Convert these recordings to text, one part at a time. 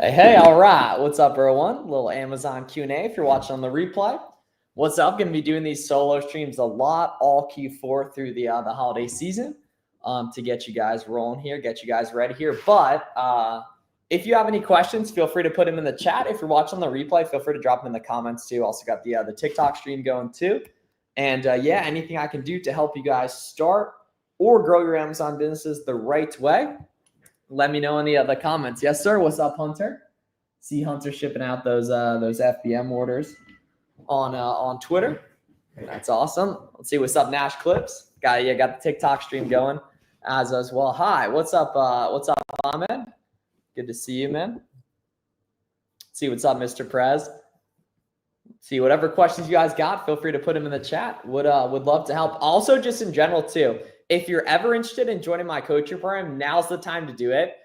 Hey, all right. What's up, everyone? Little Amazon Q&A if you're watching on the replay. What's up? Going to be doing these solo streams a lot all Q4 through the holiday season to get you guys rolling here, get you guys ready here. But if you have any questions, feel free to put them in the chat. If you're watching on the replay, feel free to drop them in the comments too. Also got the TikTok stream going too. And yeah, anything I can do to help you guys start or grow your Amazon businesses the right way, let me know in the comments. Yes, sir. What's up, Hunter? See Hunter shipping out those FBM orders on Twitter. That's awesome. Let's see what's up, Nash Clips. Got the TikTok stream going as well. Hi, what's up, Ahmed? Good to see you, man. See what's up, Mr. Prez. See whatever questions you guys got, feel free to put them in the chat. Would love to help. Also, just in general too, if you're ever interested in joining my coaching program, now's the time to do it.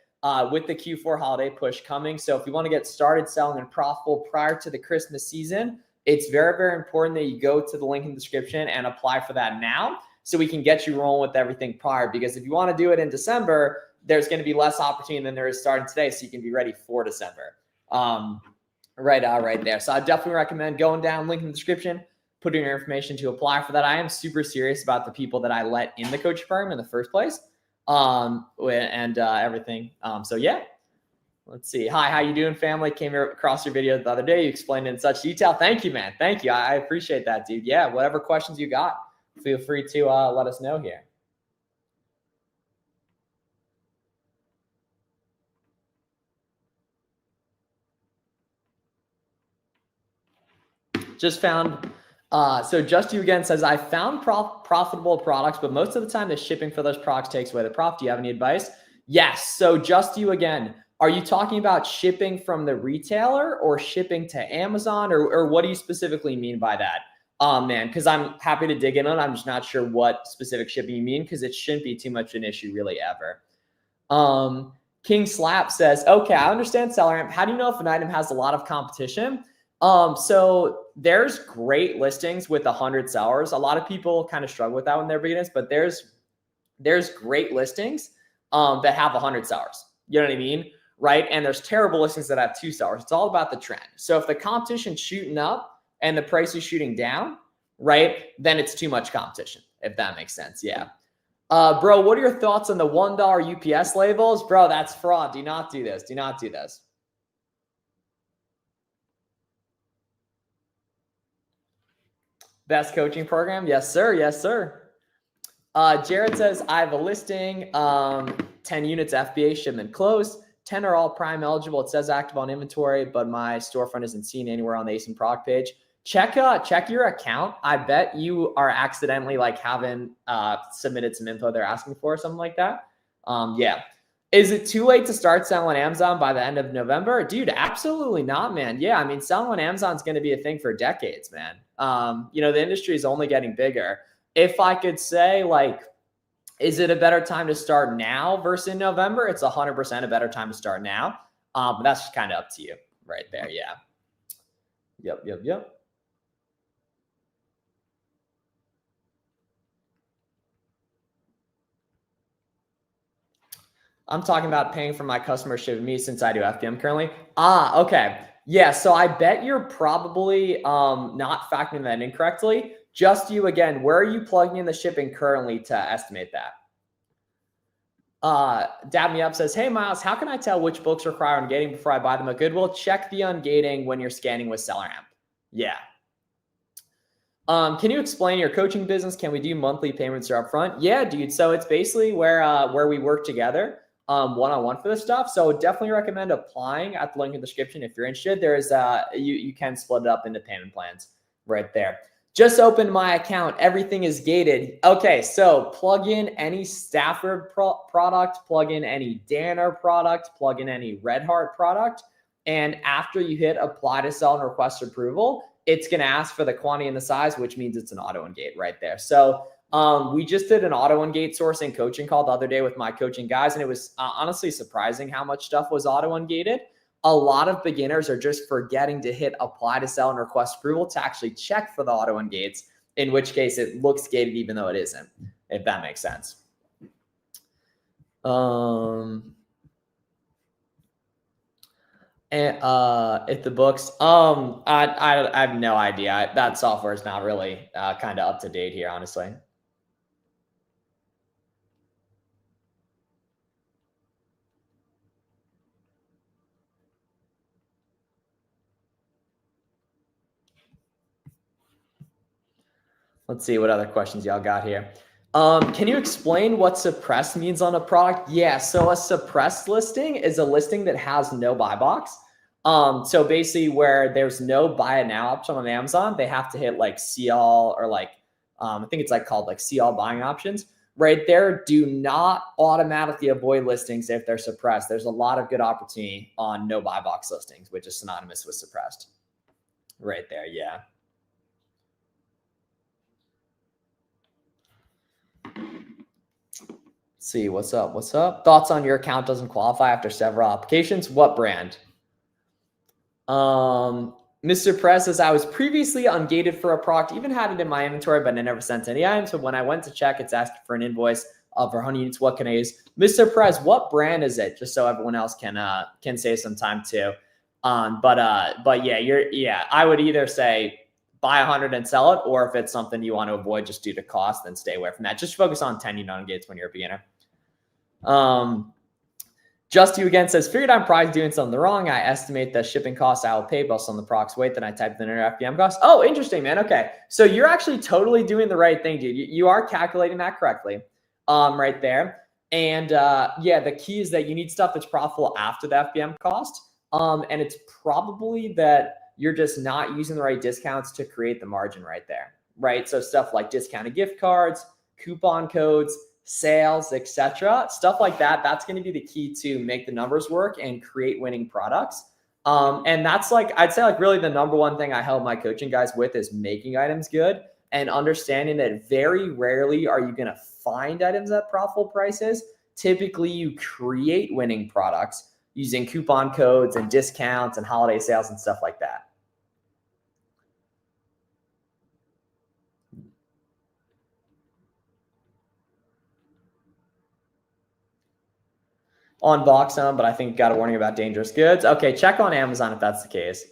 With the Q4 holiday push coming. So if you want to get started selling and profitable prior to the Christmas season, it's very, very important that you go to the link in the description and apply for that now so we can get you rolling with everything prior. Because if you want to do it in December, there's going to be less opportunity than there is starting today, so you can be ready for December. Right there. So I definitely recommend going down, link in the description, putting your information to apply for that. I am super serious about the people that I let in the coaching program in the first place. Everything. So yeah, let's see. Hi, how you doing, family? Came here across your video the other day. You explained it in such detail. Thank you, man. Thank you. I appreciate that, dude. Yeah, whatever questions you got, feel free to let us know here. Just found. So Just You Again says, I found profitable products, but most of the time the shipping for those products takes away the profit. Do you have any advice? Yes. So Just You Again, are you talking about shipping from the retailer or shipping to Amazon, or what do you specifically mean by that? Man, because I'm happy to dig in on it. I'm just not sure what specific shipping you mean, because it shouldn't be too much an issue really ever. King Slap says, okay, I understand SellerAmp. How do you know if an item has a lot of competition? So there's great listings with 100 sellers. A lot of people kind of struggle with that when they're beginners, but there's great listings that have 100 sellers. You know what I mean? Right? And there's terrible listings that have 2 sellers. It's all about the trend. So if the competition's shooting up and the price is shooting down, right, then it's too much competition, if that makes sense. Yeah. Bro, what are your thoughts on the $1 UPS labels? Bro, that's fraud. Do not do this. Do not do this. Best coaching program? Yes, sir. Yes, sir. Jared says, I have a listing, 10 units FBA shipment closed. 10 are all prime eligible. It says active on inventory, but my storefront isn't seen anywhere on the ASIN product page. Check your account. I bet you are accidentally like haven't submitted some info they're asking for or something like that. Yeah. Is it too late to start selling on Amazon by the end of November? Dude, absolutely not, man. Yeah, I mean, selling on Amazon is going to be a thing for decades, man. The industry is only getting bigger. If I could say, like, is it a better time to start now versus in November? It's 100% a better time to start now. But that's just kind of up to you right there. Yeah. Yep. I'm talking about paying for my customer shipping me since I do FBM currently. Okay. Yeah, so I bet you're probably not factoring that in correctly. Just You Again, where are you plugging in the shipping currently to estimate that? Dab Me Up says, hey, Miles, how can I tell which books require ungating before I buy them at Goodwill? Check the ungating when you're scanning with SellerAmp. Yeah. Can you explain your coaching business? Can we do monthly payments or upfront? Yeah, dude. So it's basically where we work together one-on-one for this stuff. So definitely recommend applying at the link in the description if you're interested. There is you can split it up into payment plans right there. Just opened my account. Everything is gated. Okay, so plug in any Stafford product, plug in any Danner product, plug in any Red Heart product, and after you hit apply to sell and request approval, it's going to ask for the quantity and the size, which means it's an auto ungate right there. So we just did an auto ungate sourcing coaching call the other day with my coaching guys, and it was honestly surprising how much stuff was auto ungated. A lot of beginners are just forgetting to hit apply to sell and request approval to actually check for the auto ungates, in which case it looks gated even though it isn't, if that makes sense. And at the books, I have no idea. That software is not really kind of up to date here, honestly. Let's see what other questions y'all got here. Can you explain what suppressed means on a product? Yeah, so a suppressed listing is a listing that has no buy box. So basically where there's no buy it now option on Amazon, they have to hit like see all or like, I think it's like called like see all buying options. Right there, do not automatically avoid listings if they're suppressed. There's a lot of good opportunity on no buy box listings, which is synonymous with suppressed. Right there, yeah. See what's up. What's up? Thoughts on your account doesn't qualify after several applications. What brand? Mr. Press says I was previously ungated for a product, even had it in my inventory, but I never sent any items. So when I went to check, it's asking for an invoice for 100 units. What can I use? Mr. Press, what brand is it? Just so everyone else can save some time too. But yeah, I would either say buy 100 and sell it, or if it's something you want to avoid just due to cost, then stay away from that. Just focus on 10 unit ungates when you're a beginner. Just You Again says, figured I'm probably doing something wrong. I estimate the shipping costs I will pay based on the product's weight. Then I typed in their FBM cost. Oh, interesting, man. Okay. So you're actually totally doing the right thing, dude. You are calculating that correctly right there. And yeah, the key is that you need stuff that's profitable after the FBM cost. And it's probably that you're just not using the right discounts to create the margin right there, right? So stuff like discounted gift cards, coupon codes, sales, etc., stuff like that. That's going to be the key to make the numbers work and create winning products. And that's like, I'd say like really the number one thing I help my coaching guys with is making items good and understanding that very rarely are you going to find items at profitable prices. Typically you create winning products using coupon codes and discounts and holiday sales and stuff like that. Unbox them, but I think got a warning about dangerous goods. Okay, check on Amazon if that's the case.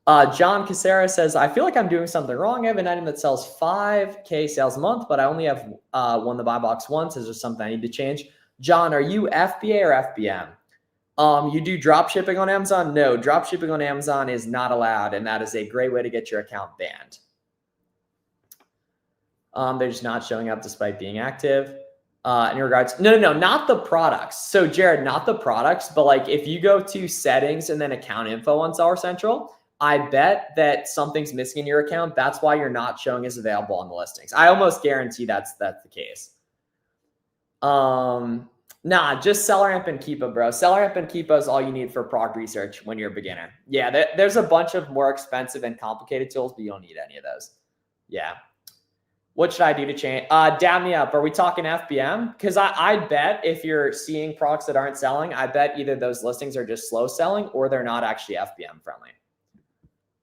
John Casera says, I feel like I'm doing something wrong. I have an item that sells 5K sales a month, but I only have won the buy box once. Is there something I need to change? John, are you FBA or FBM? You do drop shipping on Amazon? No, drop shipping on Amazon is not allowed, and that is a great way to get your account banned. They're just not showing up despite being active. In regards, no, not the products. So Jared, not the products, but like if you go to settings and then account info on Seller Central, I bet that something's missing in your account. That's why you're not showing as available on the listings. I almost guarantee that's the case. Nah, just SellerAmp and Keepa, bro. SellerAmp and Keepa is all you need for product research when you're a beginner. Yeah, there's a bunch of more expensive and complicated tools, but you don't need any of those. Yeah. What should I do to change? Dab me up. Are we talking FBM? Because I bet if you're seeing products that aren't selling, I bet either those listings are just slow selling or they're not actually FBM friendly.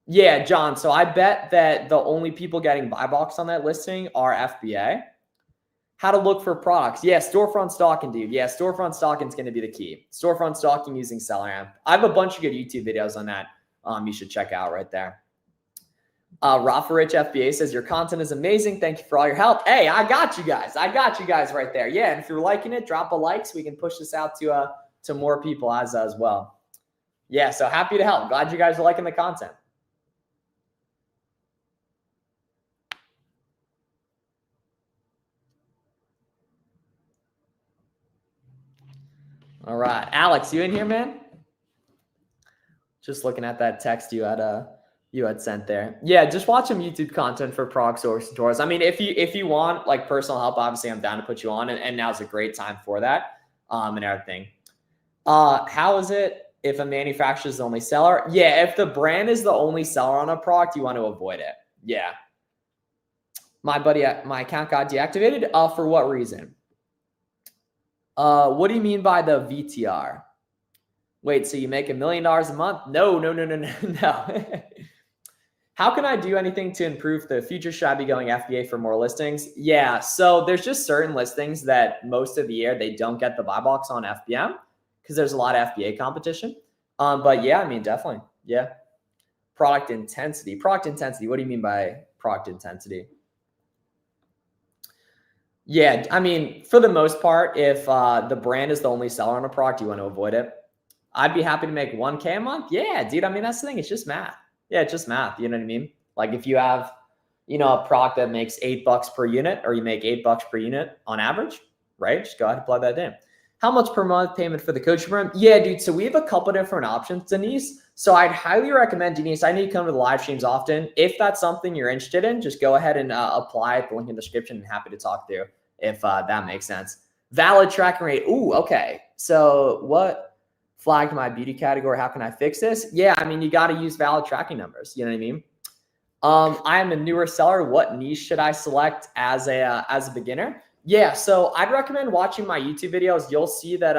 Yeah, John. So I bet that the only people getting buy box on that listing are FBA. How to look for products. Yeah, storefront stalking, dude. Yeah, storefront stalking is going to be the key. Storefront stalking using SellerAmp. I have a bunch of good YouTube videos on that. You should check out right there. Rafa Rich FBA says, your content is amazing. Thank you for all your help. Hey, I got you guys. I got you guys right there. Yeah, and if you're liking it, drop a like so we can push this out to more people as well. Yeah, so happy to help. Glad you guys are liking the content. All right. Alex, you in here, man? Just looking at that text you had sent there. Yeah, just watch some YouTube content for product source tours. I mean, if you want like personal help, obviously I'm down to put you on, and now's a great time for that. And everything. How is it if a manufacturer is the only seller? Yeah, if the brand is the only seller on a product, you want to avoid it. Yeah. My account got deactivated. For what reason? What do you mean by the VTR? Wait, so you make $1 million a month? No. How can I do anything to improve the future? Should I be going FBA for more listings? Yeah, so there's just certain listings that most of the year they don't get the buy box on FBM because there's a lot of FBA competition. But yeah, I mean, definitely. Yeah. Product intensity. Product intensity. What do you mean by product intensity? Yeah, I mean, for the most part, if the brand is the only seller on a product, you want to avoid it. I'd be happy to make 1K a month. Yeah, dude. I mean, that's the thing. It's just math. Yeah, it's just math. You know what I mean? Like if you have, a product that makes $8 per unit, or you make $8 per unit on average, right? Just go ahead and plug that in. How much per month payment for the coaching program? Yeah, dude. So we have a couple different options, Denise. So I'd highly recommend, Denise, I need to come to the live streams often. If that's something you're interested in, just go ahead and apply at the link in the description. I'm happy to talk through if that makes sense. Valid tracking rate. Ooh, okay. So what flagged my beauty category? How can I fix this? Yeah, I mean, you got to use valid tracking numbers. You know what I mean? I am a newer seller. What niche should I select as a beginner? Yeah, so I'd recommend watching my YouTube videos. You'll see that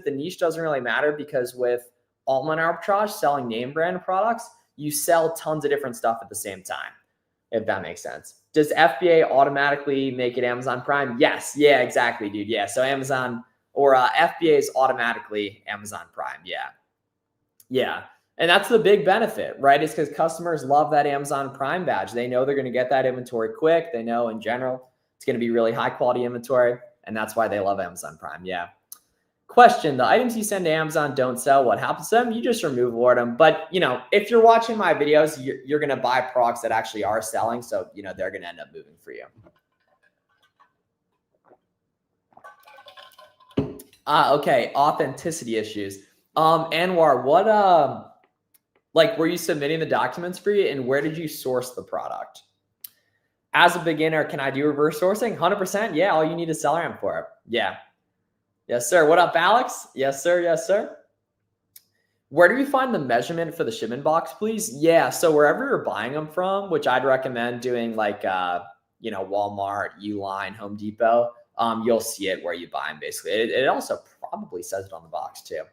the niche doesn't really matter, because with online arbitrage, selling name brand products, you sell tons of different stuff at the same time, if that makes sense. Does FBA automatically make it Amazon Prime? Yes. Yeah, exactly, dude. Yeah. So Amazon or FBA is automatically Amazon Prime. Yeah. Yeah. And that's the big benefit, right? Is because customers love that Amazon Prime badge. They know they're going to get that inventory quick. They know in general it's going to be really high quality inventory. And that's why they love Amazon Prime. Yeah. Question: the items you send to Amazon don't sell. What happens to them? You just remove them. But, if you're watching my videos, you're going to buy products that actually are selling. So, they're going to end up moving for you. Okay. Authenticity issues. Anwar, what, were you submitting the documents for you, and where did you source the product? As a beginner, can I do reverse sourcing? 100%. Yeah. All you need is SellerAmp for it. Yeah. Yes, sir. What up, Alex? Yes, sir. Yes, sir. Where do we find the measurement for the shipment box, please? Yeah. So wherever you're buying them from, which I'd recommend doing, like, Walmart, Uline, Home Depot, you'll see it where you buy them, basically. It also probably says it on the box too.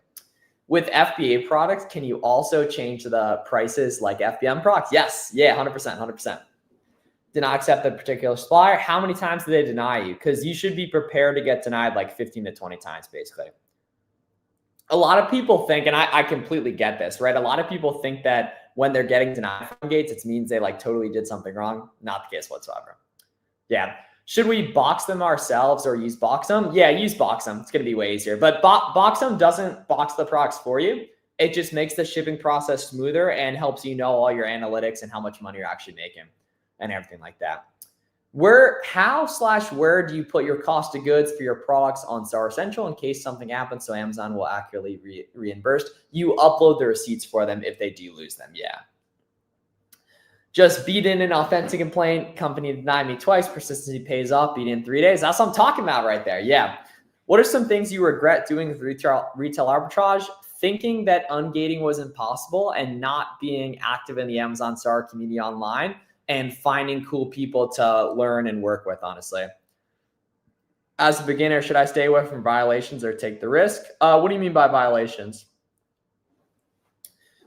With FBA products, can you also change the prices like FBM products? Yes. Yeah, 100%, 100%. Did not accept the particular supplier. How many times do they deny you? Because you should be prepared to get denied like 15 to 20 times, basically. A lot of people think, and I completely get this, right? A lot of people think that when they're getting denied from Gates, it means they totally did something wrong. Not the case whatsoever. Yeah. Should we box them ourselves or use Boxum? Yeah, use Boxum. It's going to be way easier. But Boxum doesn't box the products for you. It just makes the shipping process smoother and helps you know all your analytics and how much money you're actually making and everything like that. Where do you put your cost of goods for your products on Seller Central in case something happens so Amazon will accurately reimburse? You upload the receipts for them if they do lose them. Yeah. Just beat in an authentic complaint. Company denied me twice. Persistency pays off. Beat in 3 days. That's what I'm talking about right there. Yeah. What are some things you regret doing with retail arbitrage? Thinking that ungating was impossible and not being active in the Amazon seller community online, and finding cool people to learn and work with, honestly. As a beginner, should I stay away from violations or take the risk? What do you mean by violations?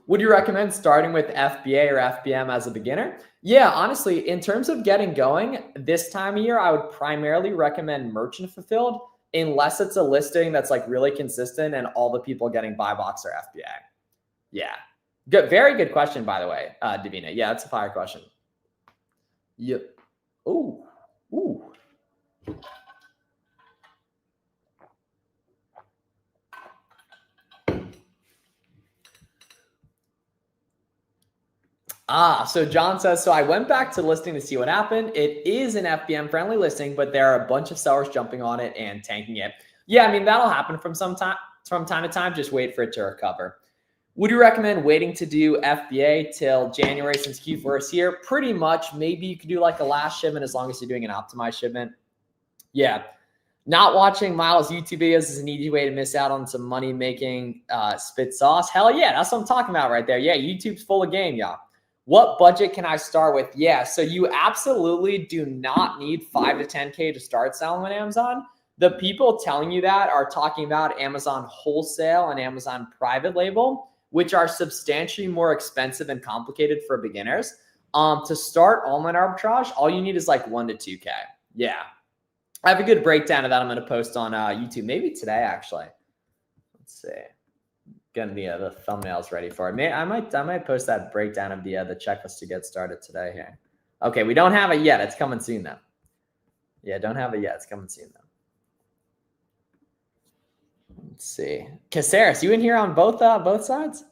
Would you recommend starting with FBA or FBM as a beginner? Yeah, honestly, in terms of getting going, this time of year, I would primarily recommend merchant fulfilled, unless it's a listing that's really consistent and all the people getting buy box are FBA. Yeah. Good. Very good question, by the way, Davina. Yeah, that's a fire question. Yep. Ooh. So John says, so I went back to listing to see what happened. It is an FBM friendly listing, but there are a bunch of sellers jumping on it and tanking it. Yeah, I mean, that'll happen from time to time. Just wait for it to recover. Would you recommend waiting to do FBA till January since Q4 is here? Pretty much. Maybe you could do a last shipment as long as you're doing an optimized shipment. Yeah. Not watching Miles' YouTube videos is an easy way to miss out on some money-making spit sauce. Hell yeah, that's what I'm talking about right there. Yeah, YouTube's full of game, y'all. What budget can I start with? Yeah, so you absolutely do not need 5 to 10K to start selling on Amazon. The people telling you that are talking about Amazon wholesale and Amazon private label, which are substantially more expensive and complicated for beginners. To start online arbitrage, all you need is 1 to 2K. Yeah. I have a good breakdown of that I'm going to post on YouTube, maybe today, actually. Let's see. getting the thumbnails ready for it. I might post that breakdown of the checklist to get started today here. Okay, we don't have it yet. It's coming soon though. Yeah, don't have it yet. It's coming soon though. Let's see. Caceres, you in here on both sides?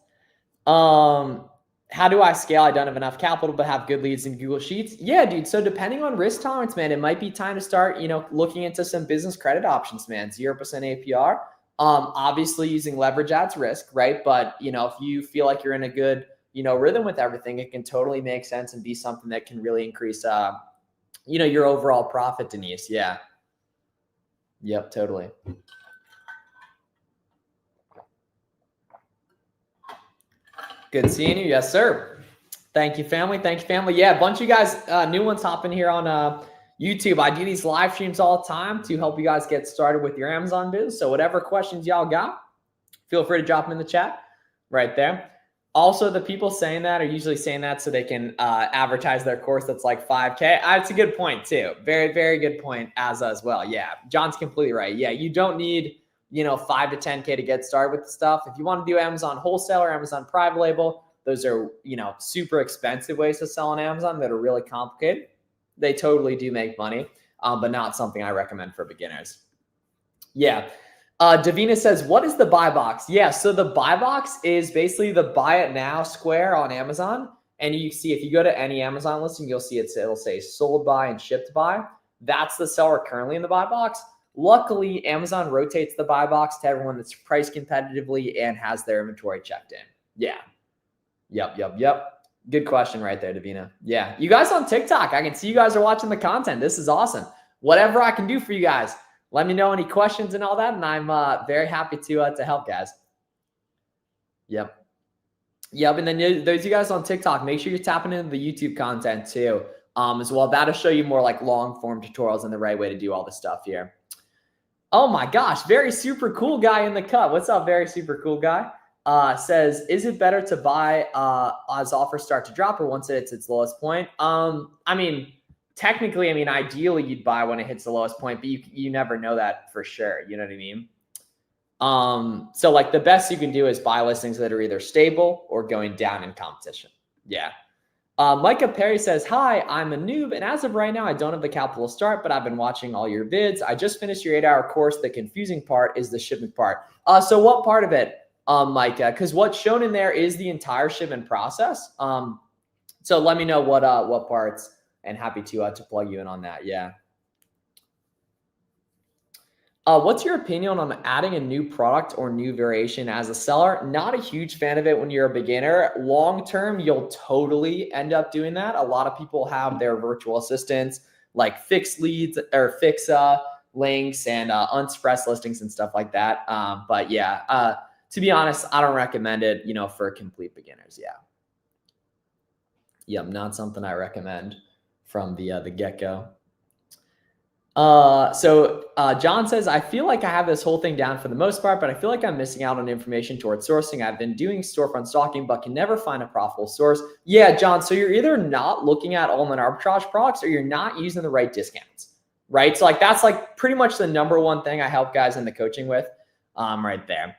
How do I scale? I don't have enough capital, but have good leads in Google Sheets. Yeah, dude. So depending on risk tolerance, man, it might be time to start, looking into some business credit options, man. 0% APR. Obviously using leverage adds risk, right? But, if you feel like you're in a good, rhythm with everything, it can totally make sense and be something that can really increase, your overall profit, Denise. Yeah. Yep, totally. Good seeing you. Yes, sir. Thank you, family. Thank you, family. Yeah, a bunch of you guys, new ones hopping here on YouTube. I do these live streams all the time to help you guys get started with your Amazon biz. So whatever questions y'all got, feel free to drop them in the chat right there. Also, the people saying that are usually saying that so they can advertise their course that's like 5K. That's a good point too. Very, very good point as well. Yeah, John's completely right. Yeah, you don't need 5 to 10K to get started with the stuff. If you want to do Amazon wholesale or Amazon private label, those are, super expensive ways to sell on Amazon that are really complicated. They totally do make money, but not something I recommend for beginners. Yeah. Davina says, what is the buy box? Yeah. So the buy box is basically the buy it now square on Amazon. And you see, if you go to any Amazon listing, you'll see it'll say sold by and shipped by. That's the seller currently in the buy box. Luckily, Amazon rotates the buy box to everyone that's priced competitively and has their inventory checked in. Yeah. Yep. Good question right there, Davina. Yeah. You guys on TikTok, I can see you guys are watching the content. This is awesome. Whatever I can do for you guys, let me know any questions and all that. And I'm very happy to help, guys. Yep. And then those of you guys on TikTok, make sure you're tapping into the YouTube content too as well. That'll show you more like long form tutorials and the right way to do all this stuff here. Oh my gosh, very super cool guy in the cut. What's up, very super cool guy? Says, is it better to buy as offers start to drop or once it hits its lowest point? Technically, ideally you'd buy when it hits the lowest point, but you never know that for sure. You know what I mean? So like the best you can do is buy listings that are either stable or going down in competition. Yeah. Micah Perry says, hi, I'm a noob. And as of right now, I don't have the capital to start, but I've been watching all your vids. I just finished your 8-hour course. The confusing part is the shipment part. So what part of it, Micah? Because what's shown in there is the entire shipment process. So let me know what parts, and happy to plug you in on that. Yeah. What's your opinion on adding a new product or new variation as a seller? Not a huge fan of it when you're a beginner. Long term, you'll totally end up doing that. A lot of people have their virtual assistants like fix leads or fix links and unsuppressed listings and stuff like that. But yeah, to be honest, I don't recommend it, for complete beginners. Yeah. Yep, not something I recommend from the get-go. So John says, I feel like I have this whole thing down for the most part, but I feel like I'm missing out on information towards sourcing. I've been doing storefront stalking, but can never find a profitable source. Yeah, John. So you're either not looking at all-in arbitrage products or you're not using the right discounts, right? So like, that's like pretty much the number one thing I help guys in the coaching with, right there.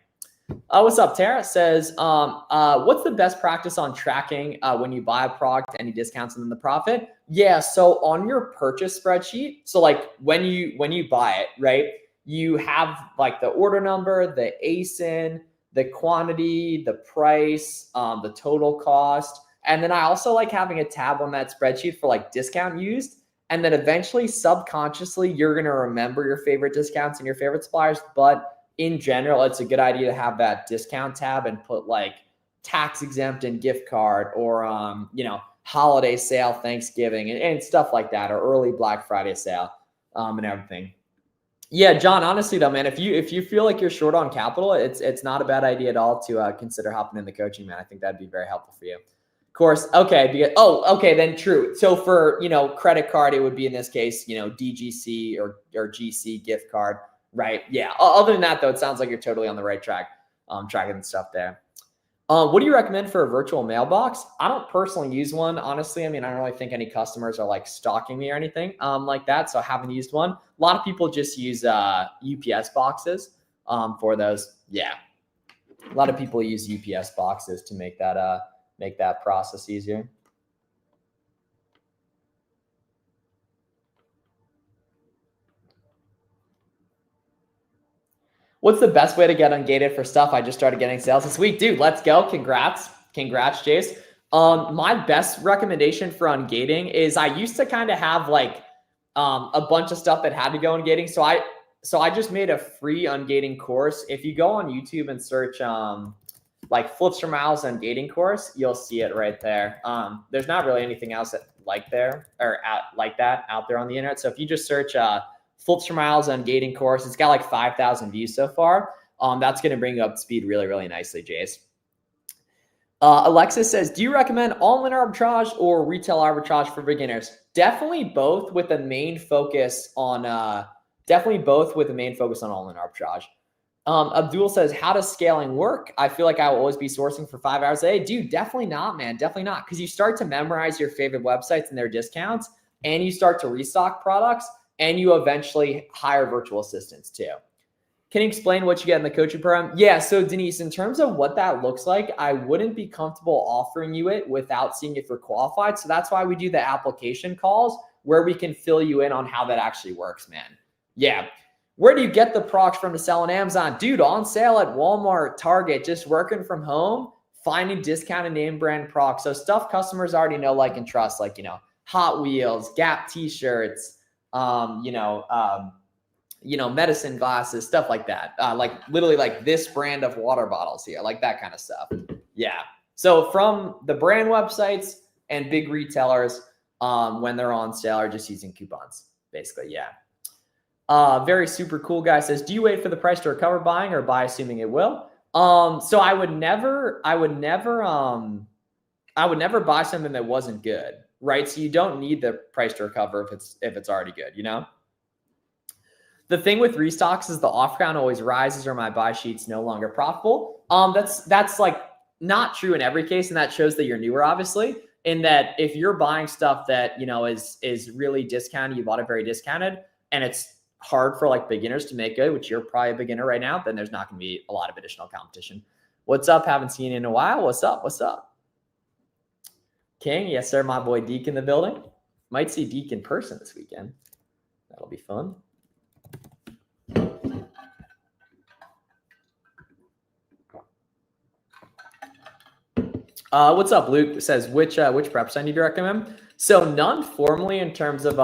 What's up? Tara says, what's the best practice on tracking when you buy a product, any discounts and then the profit? Yeah. So on your purchase spreadsheet, so like when you buy it, right, you have like the order number, the ASIN, the quantity, the price, the total cost. And then I also like having a tab on that spreadsheet for like discount used. And then eventually subconsciously, you're going to remember your favorite discounts and your favorite suppliers. But in general, it's a good idea to have that discount tab and put like tax exempt and gift card or, holiday sale, Thanksgiving and stuff like that, or early Black Friday sale and everything. Yeah, John, honestly though, man, if you feel like you're short on capital, it's not a bad idea at all to consider hopping in the coaching, man. I think that'd be very helpful for you. Of course. Okay. Okay. Then true. So for, credit card, it would be in this case, DGC or GC gift card. Right. Yeah. Other than that, though, it sounds like you're totally on the right track, tracking the stuff there. What do you recommend for a virtual mailbox? I don't personally use one, honestly. I don't really think any customers are like stalking me or anything like that. So I haven't used one. A lot of people just use UPS boxes for those. Yeah. A lot of people use UPS boxes to make that process easier. What's the best way to get ungated for stuff? I just started getting sales this week. Dude, let's go. Congrats, Jace. My best recommendation for ungating is I used to kind of have like a bunch of stuff that had to go ungating. So I just made a free ungating course. If you go on YouTube and search like Flips for Miles ungating course, you'll see it right there. There's not really anything else like that out there on the internet. So if you just search Flips for Miles ungating course, it's got like 5,000 views so far. That's going to bring you up to speed really, really nicely, Jace. Alexis says, do you recommend online arbitrage or retail arbitrage for beginners? Definitely both with a main focus on online arbitrage. Abdul says, how does scaling work? I feel like I will always be sourcing for 5 hours a day. Dude, definitely not, man. Definitely not. Because you start to memorize your favorite websites and their discounts, and you start to restock products, and you eventually hire virtual assistants too. Can you explain what you get in the coaching program? Yeah, so Denise, in terms of what that looks like, I wouldn't be comfortable offering you it without seeing if you're qualified. So that's why we do the application calls where we can fill you in on how that actually works, man. Yeah. Where do you get the products from to sell on Amazon? Dude, on sale at Walmart, Target, just working from home, finding discounted name brand products. So stuff customers already know, like, and trust, like, Hot Wheels, Gap t-shirts, medicine glasses, stuff like that. Like literally like this brand of water bottles here, like that kind of stuff. Yeah. So from the brand websites and big retailers, when they're on sale, are just using coupons, basically. Yeah. Very super cool guy says, do you wait for the price to recover buying or buy assuming it will? So I would never buy something that wasn't good, right? So you don't need the price to recover if it's already good, The thing with restocks is the off count always rises or my buy sheet's no longer profitable. That's like not true in every case. And that shows that you're newer, obviously, in that if you're buying stuff that, is really discounted, you bought it very discounted, and it's hard for like beginners to make good, which you're probably a beginner right now, then there's not going to be a lot of additional competition. What's up? Haven't seen you in a while. What's up? King. Yes, sir. My boy Deke in the building. Might see Deke in person this weekend. That'll be fun. What's up, Luke? It says, which preps I need to recommend? So none formally in terms of,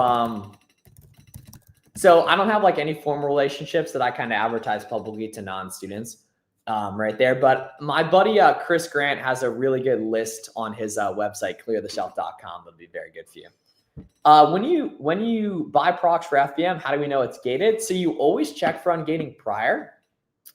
so I don't have like any formal relationships that I kind of advertise publicly to non-students right there. But my buddy, Chris Grant, has a really good list on his website, cleartheshelf.com. That'll be very good for you. When you buy products for FBM, how do we know it's gated? So you always check for ungating prior.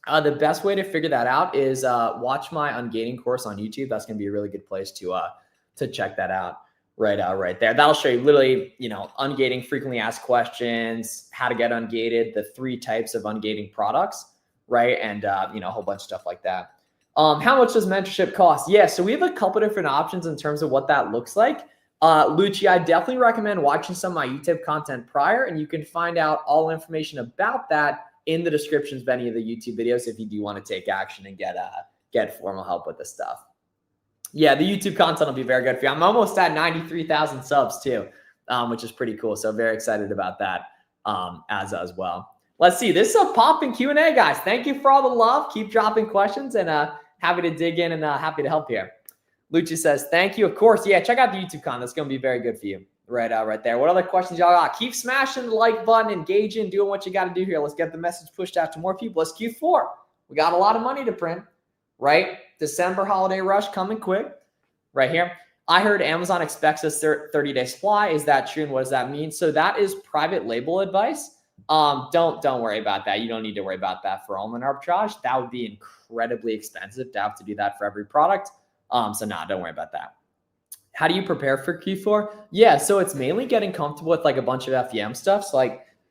The best way to figure that out is watch my ungating course on YouTube. That's going to be a really good place to check that out right there. That'll show you literally, ungating frequently asked questions, how to get ungated, the 3 types of ungating products, right? And, a whole bunch of stuff like that. How much does mentorship cost? Yeah, so we have a couple different options in terms of what that looks like. Lucci, I definitely recommend watching some of my YouTube content prior, and you can find out all information about that in the descriptions of any of the YouTube videos if you do want to take action and get formal help with this stuff. Yeah, the YouTube content will be very good for you. I'm almost at 93,000 subs too, which is pretty cool. So very excited about that as well. Let's see. This is a popping Q&A, guys. Thank you for all the love. Keep dropping questions, and happy to dig in and happy to help here. Lucci says, thank you. Of course. Yeah, check out the YouTube content. That's going to be very good for you. Right there. What other questions y'all got? Keep smashing the like button, engaging, doing what you got to do here. Let's get the message pushed out to more people. It's Q4. We got a lot of money to print, right? December holiday rush coming quick right here. I heard Amazon expects a 30-day supply. Is that true? And what does that mean? So that is private label advice. Don't worry about that. You don't need to worry about that for online arbitrage. That would be incredibly expensive to have to do that for every product. So don't worry about that. How do you prepare for Q4? Yeah, so it's mainly getting comfortable with like a bunch of FEM stuff.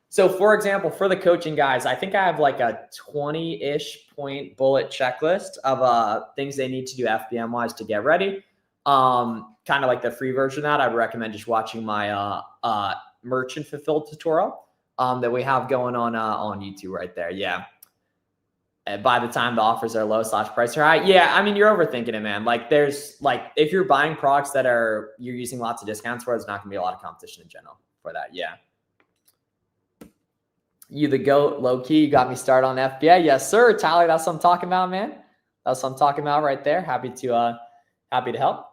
So for example, for the coaching guys, I think I have like a 20-ish point bullet checklist of things they need to do FBM wise to get ready. Kind of like the free version of that. I would recommend just watching my merchant fulfilled tutorial that we have going on YouTube right there. Yeah. by the time the offers are low / price are high. Yeah, I mean, you're overthinking it, man. Like there's like, if you're buying products that you're using lots of discounts for, there's not gonna be a lot of competition in general for that. Yeah. You the GOAT, low key. You got me started on FBA. Yes, sir. Tyler, that's what I'm talking about, man. That's what I'm talking about right there. Happy to help.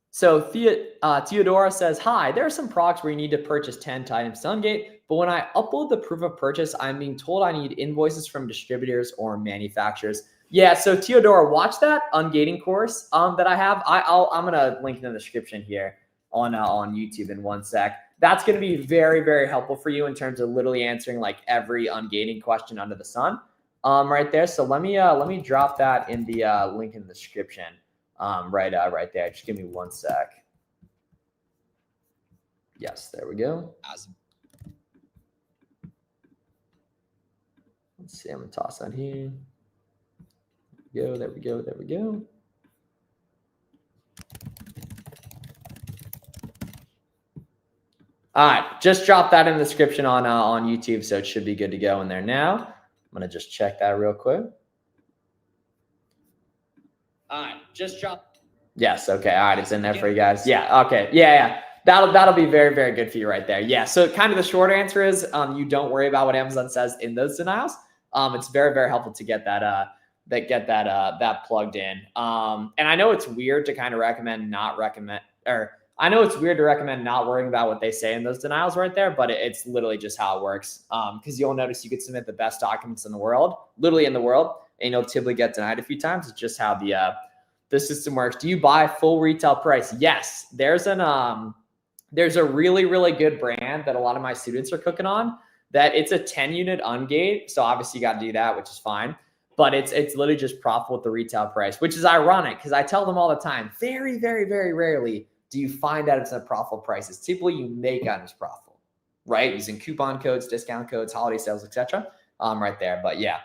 So Theodora says, hi, there are some products where you need to purchase 10 items to Ungate, but when I upload the proof of purchase, I'm being told I need invoices from distributors or manufacturers. Yeah, so Theodora, watch that ungating course that I have. I'm gonna link in the description here on YouTube in 1 sec. That's gonna be very, very helpful for you in terms of literally answering like every ungating question under the sun right there. So let me drop that in the link in the description. Right there. Just give me 1 sec. Yes, there we go. Let's see. I'm gonna toss that here. There we go. All right, just drop that in the description on YouTube, so it should be good to go in there now. I'm gonna just check that real quick. All right, just drop. Yes, okay. All right, it's in there for you guys. Yeah, okay. Yeah. That'll be very, very good for you right there. Yeah, so kind of the short answer is you don't worry about what Amazon says in those denials. It's very, very helpful to get that plugged in. And I know it's weird to kind of I know it's weird to recommend not worrying about what they say in those denials right there, but it's literally just how it works. Because you'll notice you could submit the best documents in the world, literally in the world, and you'll typically get denied a few times. It's just how the system works. Do you buy full retail price? Yes. There's a really, really good brand that a lot of my students are cooking on that it's a 10 unit ungate. So obviously you got to do that, which is fine. But it's literally just profitable at the retail price, which is ironic because I tell them all the time, very, very, very rarely do you find out it's a profitable price. It's typically you make out it's profitable, right? Using coupon codes, discount codes, holiday sales, etc. Right there. But yeah,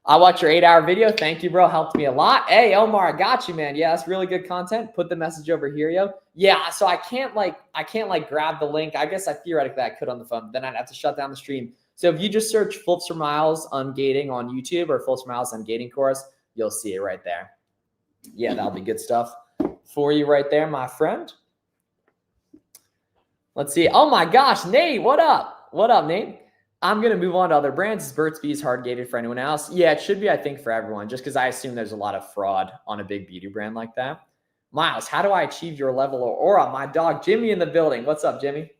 I watched your 8-hour video. Thank you, bro. Helped me a lot. Hey, Omar, I got you, man. Yeah, that's really good content. Put the message over here, yo. Yeah, so I can't grab the link. I guess I theoretically I could on the phone, but then I'd have to shut down the stream. So if you just search Flips for Miles Ungating on YouTube or Flips for Miles Ungating course, you'll see it right there. Yeah, that'll be good stuff for you right there, my friend. Let's see. Oh my gosh, Nate, what up? What up, Nate? I'm going to move on to other brands. Is Burt's Bees hard gated for anyone else? Yeah, it should be, I think, for everyone, just because I assume there's a lot of fraud on a big beauty brand like that. Miles, how do I achieve your level of aura? My dog, Jimmy, in the building. What's up, Jimmy?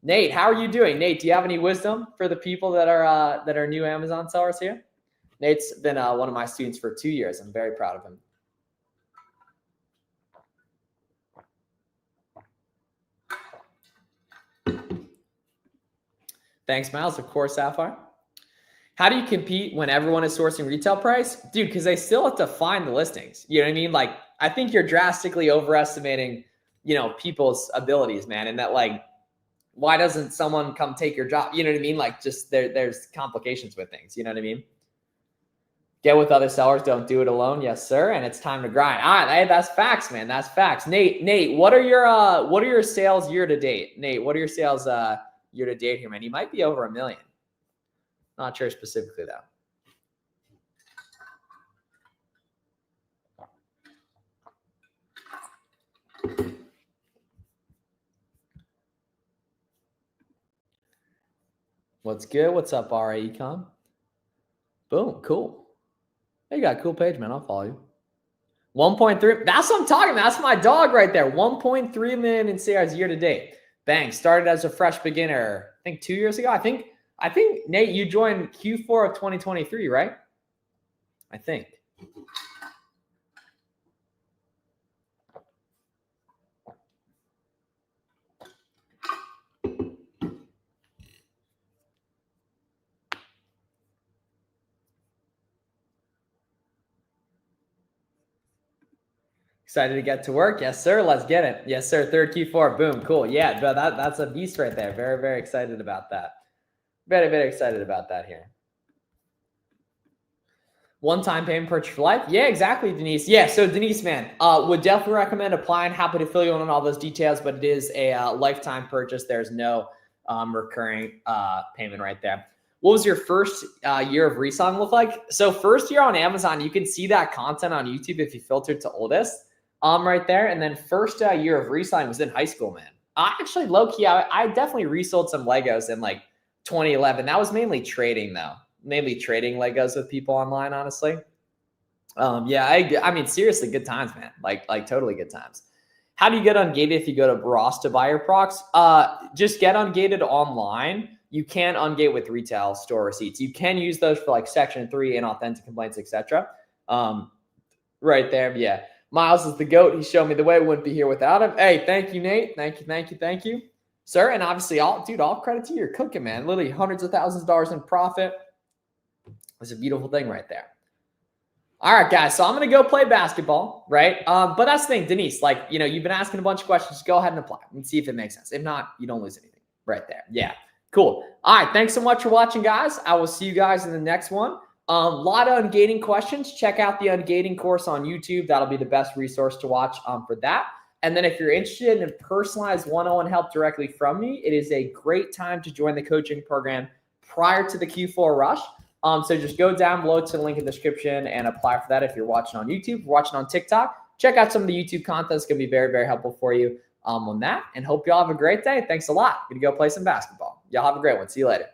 Nate, how are you doing? Nate, do you have any wisdom for the people that are new Amazon sellers here? Nate's been one of my students for 2 years. I'm very proud of him. Thanks, Miles. Of course, Sapphire. How do you compete when everyone is sourcing retail price? Dude, because they still have to find the listings. You know what I mean? Like, I think you're drastically overestimating, people's abilities, man. And that, like, why doesn't someone come take your job? You know what I mean? Like, just there's complications with things. You know what I mean? Get with other sellers. Don't do it alone. Yes, sir. And it's time to grind. All right, that's facts, man. That's facts. Nate, what are your sales year to date? Nate, what are your sales year to date here, man? You might be over 1 million. Not sure specifically though. What's good? What's up, RA Econ? Boom, cool. Hey, you got a cool page, man. I'll follow you. 1.3. That's what I'm talking about. That's my dog right there. 1.3 million in sales year to date. Bang. Started as a fresh beginner, I think 2 years ago. I think Nate, you joined Q4 of 2023, right? I think. Excited to get to work. Yes, sir. Let's get it. Yes, sir. Third Q4. Boom. Cool. Yeah, but that's a beast right there. Very, very excited about that. Very, very excited about that here. One-time payment purchase for life. Yeah, exactly, Denise. Yeah, so Denise, man, would definitely recommend applying. Happy to fill you in on all those details, but it is a lifetime purchase. There's no recurring payment right there. what was your first year of reselling look like? So first year on Amazon, you can see that content on YouTube if you filtered to oldest right there. And then first year of reselling was in high school, man. Actually, low-key, I definitely resold some Legos in like 2011. That was mainly trading though. Mainly trading Legos with people online, honestly. Yeah, I mean, seriously, good times, man. Like totally good times. How do you get ungated if you go to Ross to buy your procs? Just get ungated online. You can ungate with retail store receipts. You can use those for like Section 3 inauthentic complaints, etc. Right there, yeah. Miles is the GOAT. He showed me the way. Wouldn't be here without him. Hey, thank you, Nate. Thank you, sir. And obviously, all credit to you. You're cooking, man. Literally hundreds of thousands of dollars in profit. It's a beautiful thing right there. All right, guys. So I'm going to go play basketball, right? But that's the thing, Denise, like, you've been asking a bunch of questions. Go ahead and apply and see if it makes sense. If not, you don't lose anything right there. Yeah, cool. All right. Thanks so much for watching, guys. I will see you guys in the next one. A lot of ungating questions. Check out the ungating course on YouTube. That'll be the best resource to watch for that. And then if you're interested in personalized one-on-one help directly from me, it is a great time to join the coaching program prior to the Q4 rush. So just go down below to the link in the description and apply for that if you're watching on YouTube, watching on TikTok. Check out some of the YouTube content. It's going to be very, very helpful for you on that. And hope y'all have a great day. Thanks a lot. Going to go play some basketball. Y'all have a great one. See you later.